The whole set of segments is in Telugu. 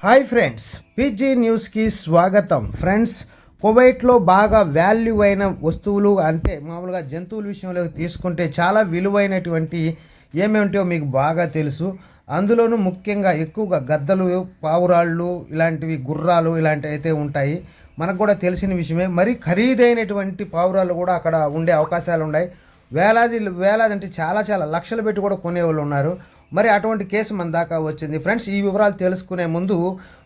హాయ్ ఫ్రెండ్స్, పీజీ న్యూస్కి స్వాగతం. ఫ్రెండ్స్, కువైట్లో బాగా వాల్యూ అయిన వస్తువులు అంటే మామూలుగా జంతువుల విషయంలో తీసుకుంటే చాలా విలువైనటువంటి ఏమేమిటో మీకు బాగా తెలుసు. అందులోనూ ముఖ్యంగా ఎక్కువగా గద్దలు, పావురాళ్ళు, ఇలాంటివి గుర్రాలు ఇలాంటివి అయితే ఉంటాయి. మనకు కూడా తెలిసిన విషయమే. మరి ఖరీదైనటువంటి పావురాలు కూడా అక్కడ ఉండే అవకాశాలు ఉన్నాయి. వేలాది అంటే చాలా లక్షలు పెట్టి కూడా కొనేవాళ్ళు ఉన్నారు. మరి అటువంటి కేసు మన దాకా వచ్చింది. ఫ్రెండ్స్, ఈ వివరాలు తెలుసుకునే ముందు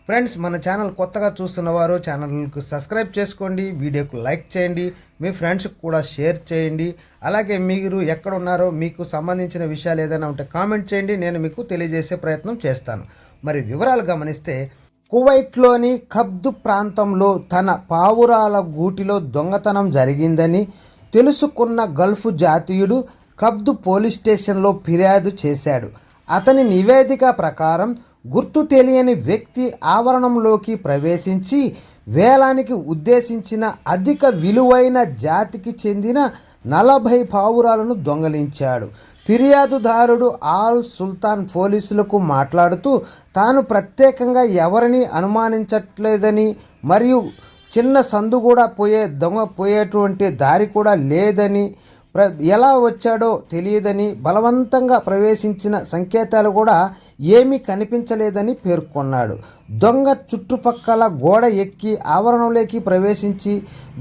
ఫ్రెండ్స్, మన ఛానల్ కొత్తగా చూస్తున్నవారు ఛానల్కు సబ్స్క్రైబ్ చేసుకోండి, వీడియోకు లైక్ చేయండి, మీ ఫ్రెండ్స్కి కూడా షేర్ చేయండి. అలాగే మీరు ఎక్కడ ఉన్నారో మీకు సంబంధించిన విషయాలు ఏదైనా ఉంటే కామెంట్ చేయండి, నేను మీకు తెలియజేసే ప్రయత్నం చేస్తాను. మరి వివరాలు గమనిస్తే, కువైట్లోని ఖబ్దు ప్రాంతంలో తన పావురాల గూటిలో దొంగతనం జరిగిందని తెలుసుకున్న గల్ఫ్ జాతీయుడు ఖబ్దు పోలీస్ స్టేషన్లో ఫిర్యాదు చేశాడు. అతని నివేదిక ప్రకారం గుర్తు తెలియని వ్యక్తి ఆవరణంలోకి ప్రవేశించి వేలానికి ఉద్దేశించిన అధిక విలువైన జాతికి చెందిన 40 పావురాలను దొంగలించాడు. ఫిర్యాదుదారుడు ఆల్ సుల్తాన్ పోలీసులకు మాట్లాడుతూ తాను ప్రత్యేకంగా ఎవరిని అనుమానించట్లేదని మరియు చిన్న సందు కూడా పోయేటువంటి దారి కూడా లేదని, ఎలా వచ్చాడో తెలియదని, బలవంతంగా ప్రవేశించిన సంకేతాలు కూడా ఏమీ కనిపించలేదని పేర్కొన్నాడు. దొంగ చుట్టుపక్కల గోడ ఎక్కి ఆవరణలోకి ప్రవేశించి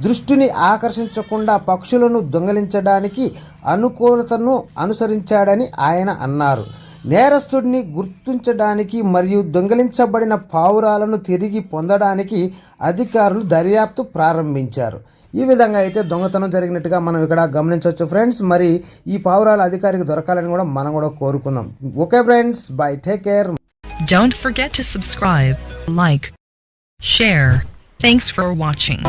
దృష్టిని ఆకర్షించకుండా పక్షులను దొంగిలించడానికి అనుకూలతను అనుసరించాడని ఆయన అన్నారు. నేరస్తుడిని గుర్తించడానికి మరియు దొంగిలించబడిన పావురాలను తిరిగి పొందడానికి అధికారులు దర్యాప్తు ప్రారంభించారు. ఈ విధంగా అయితే దొంగతనం జరిగినట్టుగా మనం ఇక్కడ గమనించవచ్చు ఫ్రెండ్స్. మరి ఈ పావురాల అధికారికి దొరకాలని కూడా మనం కూడా కోరుకుందాం. Okay friends, by, take care. Don't forget to subscribe, like, share. Thanks for watching.